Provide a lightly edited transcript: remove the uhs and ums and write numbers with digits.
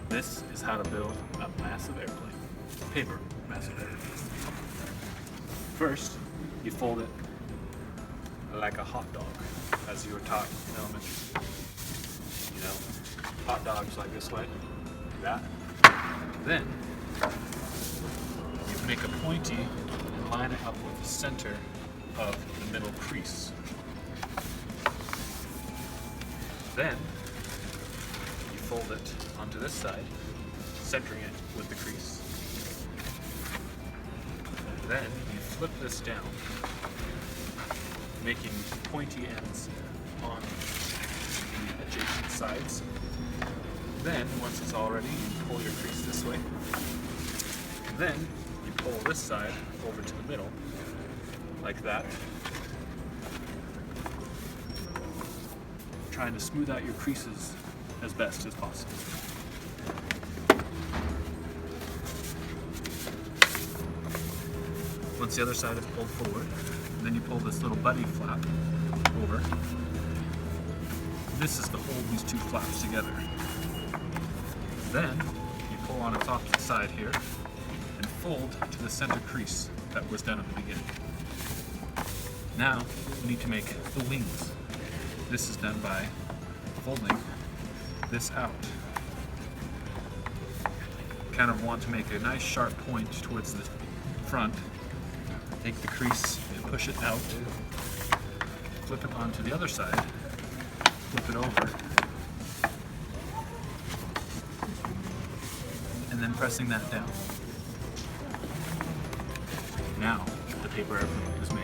This is how to build a massive airplane. Paper massive airplane. First, you fold it like a hot dog, as you were taught in elementary school. You know, hot dogs like this way, like that. Then, you make a pointy and line it up with the center of the middle crease. Then, you fold it onto this side, centering it with the crease. Then you flip this down, making pointy ends on the adjacent sides. Then, once it's all ready, you pull your crease this way. And then you pull this side over to the middle, like that. Trying to smooth out your creases as best as possible. Once the other side is pulled forward, then you pull this little buddy flap over. This is to hold these two flaps together. Then you pull on its opposite side here and fold to the center crease that was done at the beginning. Now you need to make the wings. This is done by folding this out. Kind of want to make a nice sharp point towards the front. Take the crease and push it out. Flip it onto the other side. Flip it over. And then pressing that down. Now the paper airplane is made.